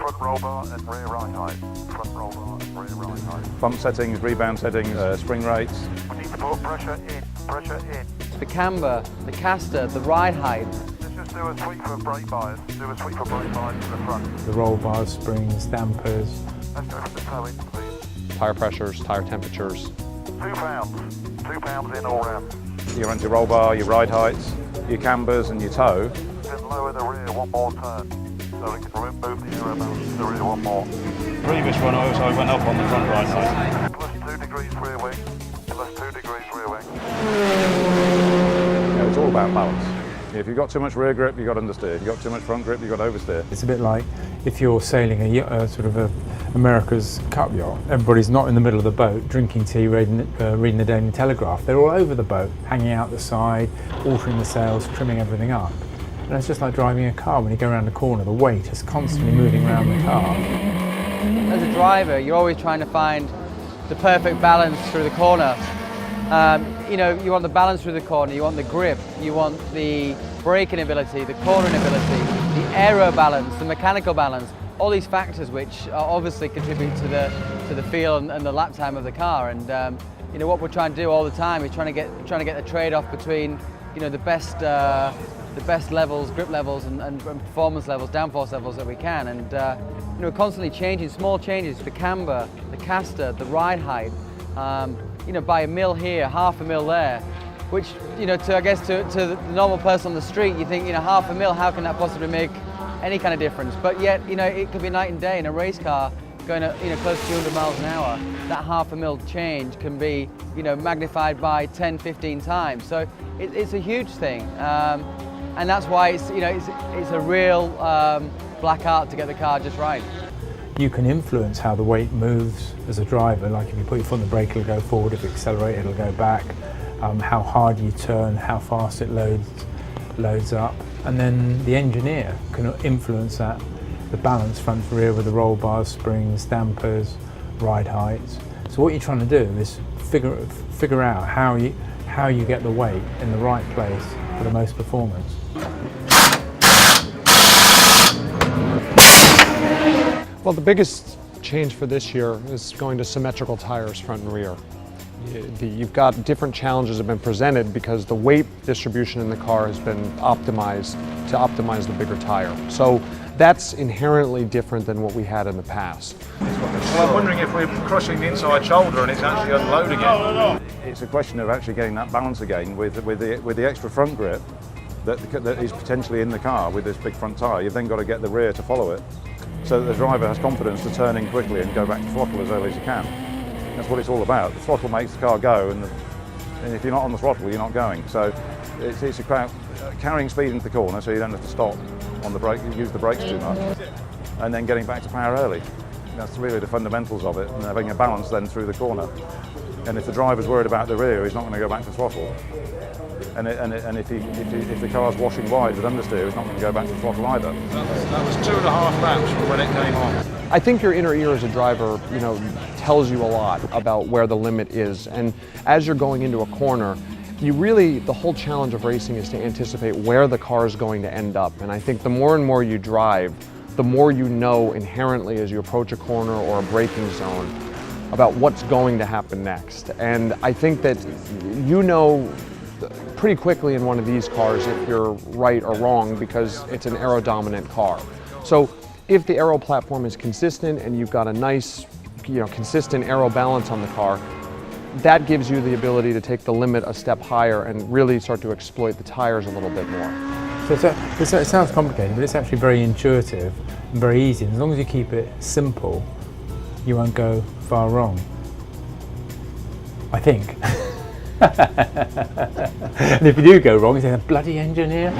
front roll bar and rear ride height. Front roll bar and rear ride height. Bump settings, rebound settings, spring rates. We need to put pressure in, pressure in. The camber, the caster, the ride height. Let's just do a sweep for brake bias. Do a sweep for brake bias to the front. The roll bars, springs, dampers. Let's go from the toe in, please. Tire pressures, tire temperatures. 2 pounds. 2 pounds in all round. Your anti-roll bar, your ride heights, your cambers and your toe. Then lower the rear one more turn. So we can remove the aero balance to the rear one more. Previous one also went up on the front ride height. Plus 2 degrees rear wing. Plus 2 degrees rear wing. It's all about balance. If you've got too much rear grip, you've got understeer. If you've got too much front grip, you've got oversteer. It's a bit like if you're sailing a sort of America's Cup yacht. Everybody's not in the middle of the boat drinking tea, reading the Daily Telegraph. They're all over the boat, hanging out the side, altering the sails, trimming everything up. And it's just like driving a car. When you go around the corner, the weight is constantly moving around the car. As a driver, you're always trying to find the perfect balance through the corner. You want the balance through the corner, you want the grip, you want the braking ability, the cornering ability, the aero balance, the mechanical balance, all these factors which obviously contribute to the feel and the lap time of the car. And what we're trying to do all the time is trying to get the trade-off between the best levels, grip levels and performance levels, downforce levels that we can. And we're constantly changing, small changes, the camber, the caster, the ride height. By a mil here, half a mil there, which, to the normal person on the street, you think, half a mil, how can that possibly make any kind of difference? But yet, it could be night and day in a race car going at, close to 200 miles an hour. That half a mil change can be, magnified by 10, 15 times. So it's a huge thing. And that's why it's a real black art to get the car just right. You can influence how the weight moves as a driver. Like if you put your foot on the brake, it'll go forward. If you accelerate, it'll go back. How hard you turn, how fast it loads up. And then the engineer can influence that, the balance front to rear with the roll bars, springs, dampers, ride heights. So what you're trying to do is figure out how you get the weight in the right place for the most performance. Well, the biggest change for this year is going to symmetrical tires front and rear. You've got different challenges have been presented because the weight distribution in the car has been optimized to optimize the bigger tire. So that's inherently different than what we had in the past. Well, I'm wondering if we're crushing the inside shoulder and it's actually unloading it. It's a question of actually getting that balance again with the extra front grip that is potentially in the car with this big front tyre. You've then got to get the rear to follow it, so that the driver has confidence to turn in quickly and go back to throttle as early as you can. That's what it's all about. The throttle makes the car go, and if you're not on the throttle, you're not going. So it's about carrying speed into the corner so you don't have to stop on the brake, use the brakes too much, and then getting back to power early. That's really the fundamentals of it, and having a balance then through the corner. And if the driver's worried about the rear, he's not going to go back to throttle. And if the car's washing wide with understeer, he's not going to go back to throttle either. That was 2.5 laps from when it came on. I think your inner ear as a driver, tells you a lot about where the limit is. And as you're going into a corner, the whole challenge of racing is to anticipate where the car is going to end up. And I think the more and more you drive, the more you know inherently as you approach a corner or a braking zone about what's going to happen next. And I think that pretty quickly in one of these cars if you're right or wrong because it's an aero-dominant car. So if the aero platform is consistent and you've got a nice, consistent aero balance on the car, that gives you the ability to take the limit a step higher and really start to exploit the tires a little bit more. So it sounds complicated, but it's actually very intuitive and very easy. And as long as you keep it simple, you won't go far wrong, I think. And if you do go wrong, you say, bloody engineer.